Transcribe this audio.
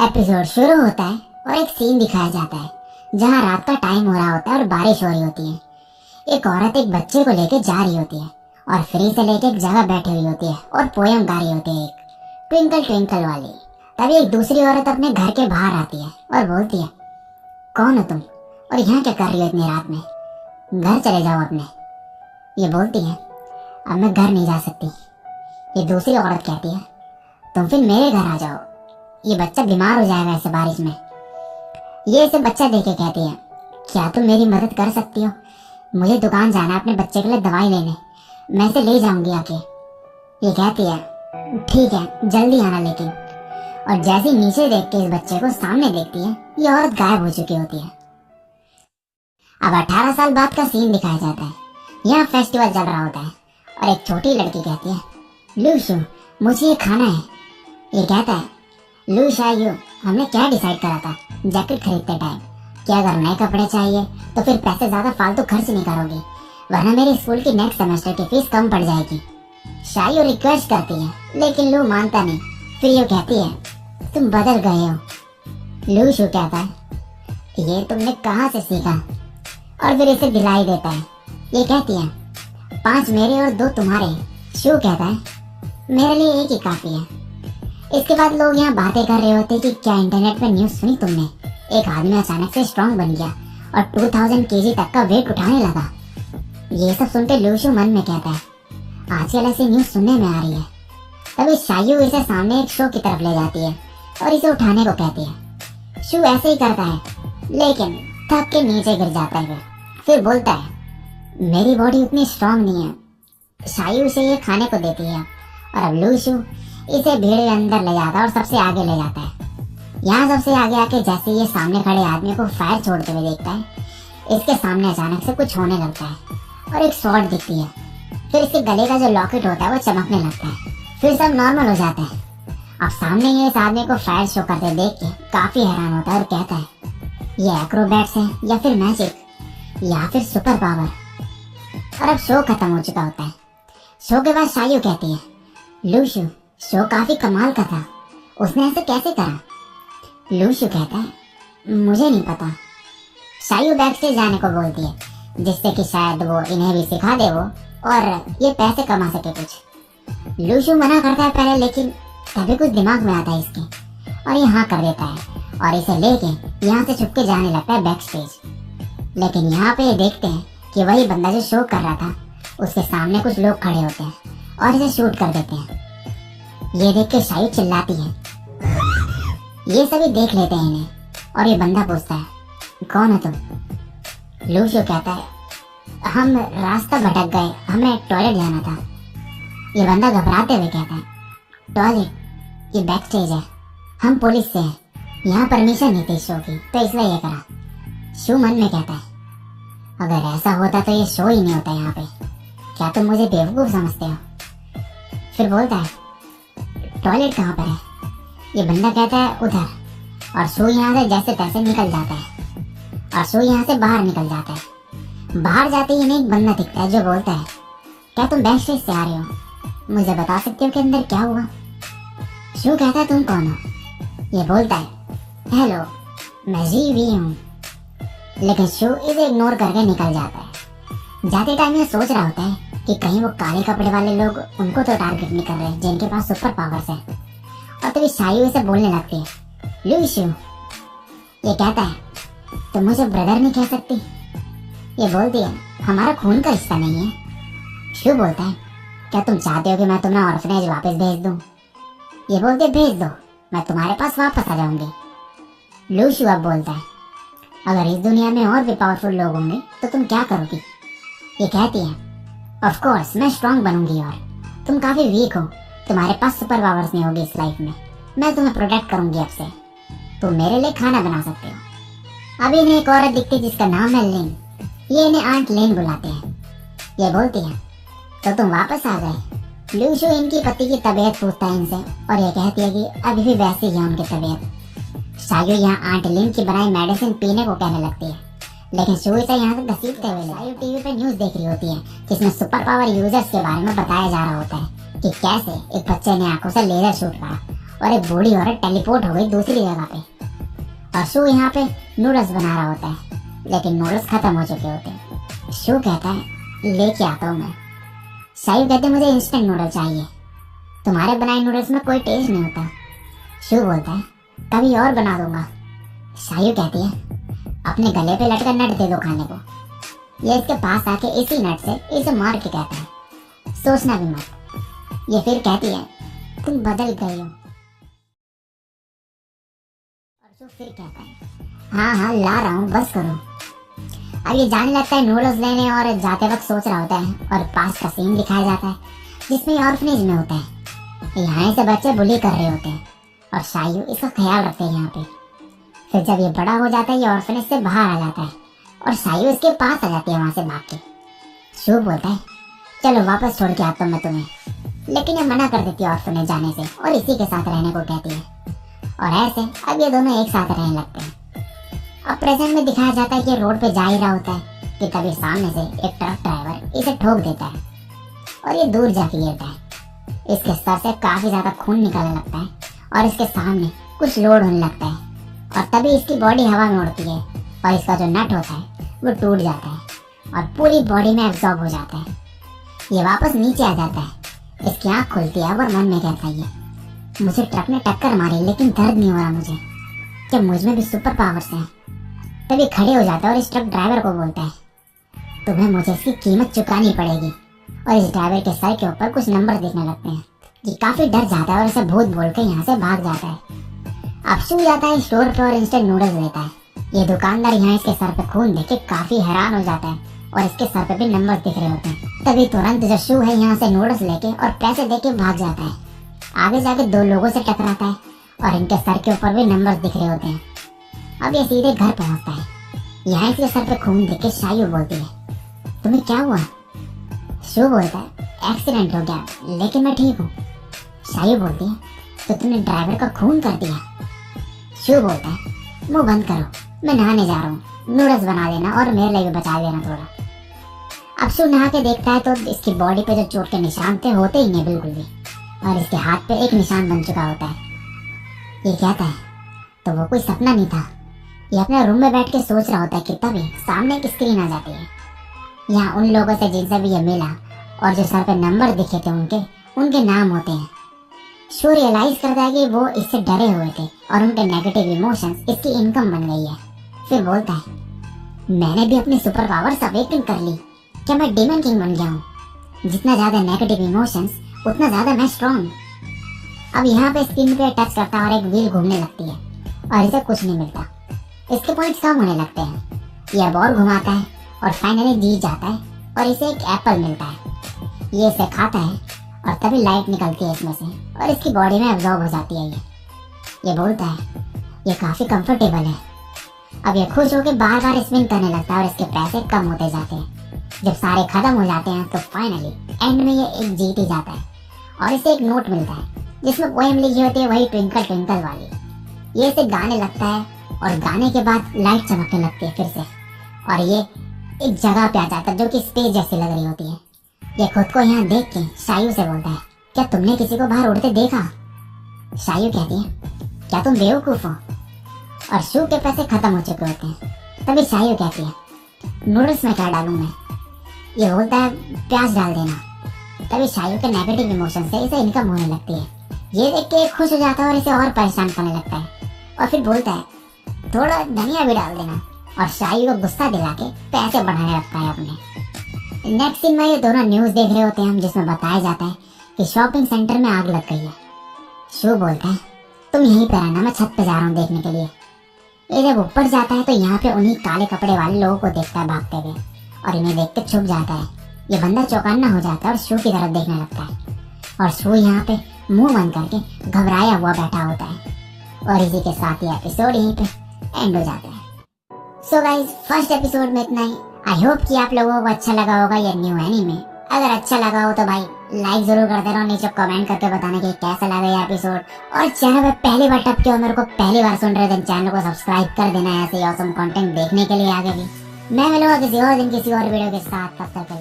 Episode शुरू होता है और एक सीन दिखाया जाता है जहां रात का टाइम हो रहा होता है और बारिश हो रही होती है। एक औरत एक बच्चे को लेके जा रही होती है और फ्री से लेके एक जगह बैठी हुई होती है और पोयम गा रही होती है, एक ट्विंकल ट्विंकल वाली। तभी एक दूसरी औरत अपने घर के बाहर आती है और बोलती है, कौन हो तुम और यहाँ क्या कर रही हो इतनी रात में? घर चले जाओ अपने। ये बोलती है, अब मैं घर नहीं जा सकती। ये दूसरी औरत कहती है, तुम फिर मेरे घर आ जाओ, ये बच्चा बीमार हो जाएगा ऐसे बारिश में। ये इसे बच्चा देके कहती है, क्या तुम मेरी मदद कर सकती हो? मुझे दुकान जाना है अपने बच्चे के लिए दवाई लेने, मैं इसे ले जाऊंगी आके। ये कहती है, ठीक है जल्दी आना लेकिन। और जैसे ही नीचे देख के इस बच्चे को सामने देखती है, ये औरत गायब हो चुकी होती है। अब 18 साल बाद का सीन दिखाया जाता है। यहाँ फेस्टिवल चल रहा होता है और एक छोटी लड़की कहती है, लूशू मुझे ये खाना है। ये कहता है, लू शायू हमने क्या डिसाइड करा था जैकेट खरीदते टाइम कि अगर नए कपड़े चाहिए तो फिर पैसे ज्यादा फालतू खर्च नहीं करोगी, वरना मेरे स्कूल की नेक्स्ट सेमेस्टर की फीस कम पड़ जाएगी। शायू रिक्वेस्ट करती है लेकिन लू मानता नहीं। फिर ये कहती है, तुम बदल गए हो। लू शू कहता है, ये तुमने कहाँ से सीखा? और फिर इसे दिलाई देता है। ये कहती है, 5 मेरे और 2 तुम्हारे। शू कहता है, मेरे लिए एक ही काफी है। इसके बाद लोग यहाँ बातें कर रहे होते कि क्या इंटरनेट पे न्यूज सुनी तुमने? एक आदमी अचानक से स्ट्रांग बन गया और 2000 केजी तक का वेट उठाने लगा। ये सब सुनते लूशू मन में कहता है, आजकल ऐसी न्यूज सुनने में आ रही है। तभी शायू इसे सामने एक शो की तरफ ले जाती है और इसे उठाने को कहती है। शू ऐसे ही करता है लेकिन थक के नीचे गिर जाता है। फिर बोलता है, मेरी बॉडी उतनी स्ट्रांग नहीं है। शायू उसे ये खाने को देती है और अब लूशू इसे भीड़ के अंदर ले जाता है और सबसे आगे ले जाता है। यहाँ सबसे आगे आके जैसे ये सामने खड़े आदमी को फायर छोड़ते हुए देखता है, इसके सामने अचानक से कुछ होने लगता है और एक शॉट दिखती है। फिर इसके गले का जो लॉकेट होता है वो चमकने लगता है। फिर सब नॉर्मल हो जाता है। अब सामने ये इस आदमी को फायर शो करते देख के काफी हैरान होता है और कहता है, ये एक्रोबैट्स है या फिर मैजिक या फिर सुपर पावर। और अब शो खत्म हो चुका होता है। शो के बाद शायू कहती है, लूशू शो काफी कमाल का था, उसने ऐसे कैसे करा? लूशू कहता है, मुझे नहीं पता। शायू बैक स्टेज जाने को बोलती है जिससे कि शायद वो इन्हें भी सिखा दे वो और ये पैसे कमा सके कुछ। लूशू मना करता है पहले लेकिन तभी कुछ दिमाग में आता है इसके और ये हाँ कर देता है और इसे लेके यहाँ से छुप के जाने लगता है बैक स्टेज। लेकिन यहाँ पे ये देखते हैं कि वही बंदा जो शो कर रहा था उसके सामने कुछ लोग खड़े होते हैं और इसे शूट कर देते हैं। ये देख के शायू चिल्लाती है। ये सभी देख लेते हैं इन्हें और ये बंदा पूछता है, कौन है तुम? लूशू कहता है, हम रास्ता भटक गए, हमें टॉयलेट जाना था। ये बंदा घबराते हुए कहता है, टॉयलेट? ये बैक स्टेज है, हम पुलिस से हैं, यहाँ परमिशन नहीं थी शो की तो इसलिए ये करा। शू मन में कहता है, अगर ऐसा होता तो ये शो ही नहीं होता यहाँ पे। क्या तुम मुझे बेवकूफ समझते हो? फिर बोलता है, टॉयलेट कहाँ पर है? ये बंदा कहता है, उधर। और शू यहाँ से जैसे तैसे निकल जाता है और शू यहाँ से बाहर निकल जाता है। बाहर जाते ही इन्हें एक बंदा दिखता है जो बोलता है, क्या तुम बैक स्टेज से आ रहे हो? मुझे बता सकते हो कि अंदर क्या हुआ? शू कहता है, तुम कौन हो? ये बोलता है, हेलो मैं जीवी हूँ। लेकिन शू इसे इग्नोर करके निकल जाता है। जाते टाइम ये सोच रहा होता है कि कहीं वो काले कपड़े वाले लोग उनको तो टारगेट नहीं कर रहे जिनके पास सुपर पावर्स है। और तभी शायू इसे बोलने लगती है, लूशू। ये कहता है, तुम मुझे ब्रदर नहीं कह सकती? ये बोलती है, हमारा खून का रिश्ता नहीं है। शू बोलता है, क्या तुम चाहते हो कि मैं तुम्हें ऑर्फनेज वापस भेज दूं? ये बोलते, भेज दो, मैं तुम्हारे पास वापस आ जाऊंगी। लूशू अब बोलता है, अगर इस दुनिया में और भी पावरफुल लोग होंगे तो तुम क्या करोगी? ये कहती है, ऑफ कोर्स मैं स्ट्रांग बनूंगी और तुम काफी वीक हो, तुम्हारे पास सुपर पावर्स नहीं होगी इस लाइफ में, मैं तुम्हें प्रोटेक्ट करूंगी अब से, तुम मेरे लिए खाना बना सकते हो। अभी इन्हें एक औरत दिखती है जिसका नाम है लेन। ये इन्हें आंट लेन बुलाते हैं। ये बोलती है, तो तुम वापस आ गए? लूशू इनकी पति की तबीयत पूछता है इनसे और ये कहती है कि अभी भी वैसी ही है उनकी तबीयत। शायू यहाँ आंट लेन की बनाई मेडिसिन पीने को कहने लगती है लेकिन शू इसे यहाँ से घसीटते हुए शायू टीवी पे न्यूज देख रही होती है जिसमें सुपर पावर यूजर्स के बारे में बताया जा रहा होता है कि कैसे एक बच्चे ने आंखों से लेजर शूट करा और एक बूढ़ी औरत टेलीपोर्ट हो गई दूसरी जगह पे। और शू यहाँ पे नूडल्स बना रहा होता है, लेकिन नूडल्स खत्म हो चुके होते हैं। शू कहता है लेके आता हूँ मैं। शायू कहते मुझे इंस्टेंट नूडल चाहिए, तुम्हारे बनाए नूडल्स में कोई टेस्ट नहीं होता। शू बोलता है कभी और बना दूंगा। शायू कहती है अपने गले पे लटका नट दे दो खाने को। ये इसके पास आके इसी नट से इसे मार के कहता है सोचना भी मत। ये फिर कहती है तुम बदल गई हो। और शू फिर कहता है हाँ हाँ ला रहा हूँ बस करो। अब ये जाने लगता है नूडल्स लेने और जाते वक्त सोच रहा होता है और पास का सीन दिखाया जाता है जिसमें ऑर्फनेज में होता है। यहाँ से बच्चे बुली कर रहे होते हैं और शायू इसका ख्याल रखते हैं यहाँ पे। फिर जब ये बड़ा हो जाता है ये ऑर्फनेज से बाहर आ जाता है और शायू इसके पास आ जाती है वहां से भाग के। शू बोलता है चलो वापस छोड़ के आता हूँ मैं तुम्हें, लेकिन ये मना कर देती है ऑर्फनेज जाने से और इसी के साथ रहने को कहती है। और ऐसे अब ये दोनों एक साथ रहने लगते हैं। अब प्रेजेंट में दिखाया जाता है कि रोड पे जा ही रहा होता है कि तभी सामने से एक ट्रक ड्राइवर इसे ठोक देता है और ये दूर जाके गिरता है। इसके सर से काफी ज्यादा खून निकलने लगता है और इसके सामने कुछ लोड होने लगता है और तभी इसकी बॉडी हवा में उड़ती है और इसका जो नट होता है वो टूट जाता है और पूरी बॉडी में एब्जॉर्ब हो जाता है। ये वापस नीचे आ जाता है, इसकी आंख खुलती है और मन में कहता है मुझे ट्रक ने टक्कर मारी लेकिन दर्द नहीं हो रहा मुझे, क्या मुझ में भी सुपर पावर्स हैं। तभी खड़े हो जाता है और इस ट्रक ड्राइवर को बोलता है तुम्हें मुझे इसकी कीमत चुकानी पड़ेगी। और इस ड्राइवर के सर के ऊपर कुछ नंबर दिखने लगते हैं। ये काफी डर जाता है और इसे भूत बोलकर यहाँ से भाग जाता है। अब शू जाता है स्टोर पे और इंस्टेंट नूडल्स लेता है। ये दुकानदार यहाँ इसके सर पे खून देख के काफी हैरान हो जाता है और इसके सर पे भी नंबर दिख रहे होते हैं। तभी तुरंत जो शू है यहाँ से नूडल्स लेके और पैसे देके भाग जाता है। आगे जाके दो लोगों से टकराता है और इनके सर के ऊपर भी नंबर दिख रहे होते हैं। अब ये सीधे घर पहुंचता है। यहाँ इसके सर पे खून देख के शायू बोलती है तुम्हें क्या हुआ। शू बोलता है एक्सीडेंट हो गया लेकिन मैं ठीक हूँ। शायू बोलती है तो तुमने ड्राइवर का खून कर दिया। शू बोलता है मुंह बंद करो, मैं नहाने जा रहा हूँ, नूडल्स बना देना और मेरे लिए भी बचा देना थोड़ा। अब शू नहा के देखता है तो इसकी बॉडी पे जो चोट के निशान थे होते ही नहीं बिल्कुल भी, और इसके हाथ पे एक निशान बन चुका होता है। ये कहता है तो वो कोई सपना नहीं था। ये अपने रूम में बैठ के सोच रहा होता है कि तभी सामने एक स्क्रीन आ जाती है। यहाँ उन लोगों से जिनसे भी ये मिला और जो सर पे नंबर दिखे थे उनके नाम होते हैं। शू रियलाइज करता है कि वो इससे डरे हुए थे और उनके नेगेटिव इमोशंस इसकी इनकम बन गई है। फिर बोलता है मैंने भी अपनी सुपर पावर्स अवेकन कर ली, क्या मैं डेमन किंग बन गया हूँ। जितना ज्यादा नेगेटिव इमोशंस उतना ज्यादा मैं स्ट्रॉन्ग। अब यहाँ पे स्क्रीन पे टच करता है और एक व्हील घूमने लगती है और इसे कुछ नहीं मिलता। इसके पॉइंट्स कम होने लगते हैं। ये अब और घुमाता है और फाइनली जीत जाता है और इसे एक एप्पल मिलता है। ये इसे खाता है और तभी लाइट निकलती है इसमें से और इसकी बॉडी में एब्जॉर्ब हो जाती है। ये बोलता है ये काफी कंफर्टेबल है। अब ये खुश होकर बार बार स्पिन करने लगता है और इसके पैसे कम होते जाते हैं। जब सारे खत्म हो जाते हैं तो फाइनली एंड में ये एक जीत ही जाता है और इसे एक नोट मिलता है जिसमें पोएम लिखी होती है वही ट्विंकल ट्विंकल वाली। ये इसे गाने लगता है और गाने के बाद लाइट चमकने लगती है फिर से और ये एक जगह पे आ जाता है जो कि स्पेस जैसी लग रही होती है। ये खुद को यहाँ देख के शायू से बोलता है क्या तुमने किसी को बाहर उड़ते देखा। शायू कहती है क्या तुम बेवकूफ हो। और शू के पैसे खत्म हो चुके होते हैं। तभी शायू कहती है नूडल्स में क्या डालूं मैं। ये बोलता है प्याज डाल देना। तभी शायू के नेगेटिव इमोशन से इसे इनकम होने लगती है। ये देख के खुश हो जाता है और इसे और परेशान करने लगता है और फिर बोलता है थोड़ा धनिया भी डाल देना और शायू को गुस्सा दिला के पैसे बढ़ाने लगता है अपने। नेक्स्ट सीन में ये दोनों न्यूज देख रहे होते हैं जिसमें बताया जाता है कि शॉपिंग सेंटर में आग लग गई है। शू बोलता है तुम यहीं पर रहना, मैं छत पे जा रहा हूँ देखने के लिए। ये जब ऊपर जाता है तो यहाँ पे उन्हीं काले कपड़े वाले लोगों को देखता है भागते हुए और इन्हें देख के छुप जाता है। ये बंदा चौकन्ना हो जाता है और शू की तरफ देखने लगता है और शू यहाँ पे मुंह बंद करके घबराया हुआ बैठा होता है। और इसी के साथ ये एपिसोड यहीं पे एंड हो जाता है। सो गाइस फर्स्ट एपिसोड में इतना ही। आई होप कि आप लोगों को अच्छा लगा होगा ये न्यू एनीमे। अगर अच्छा लगा हो तो भाई लाइक जरूर करते रहो, नीचे कमेंट करके बताने कि कैसा लगा ये एपिसोड। और चैनल पे पहली बार टप किया और मेरे को पहली बार सुन रहे थे चैनल को सब्सक्राइब कर देना ऐसे ऑसम कंटेंट देखने के लिए आगे भी। मैं मिलूंगा किसी और दिन किसी और वीडियो के साथ, तब तक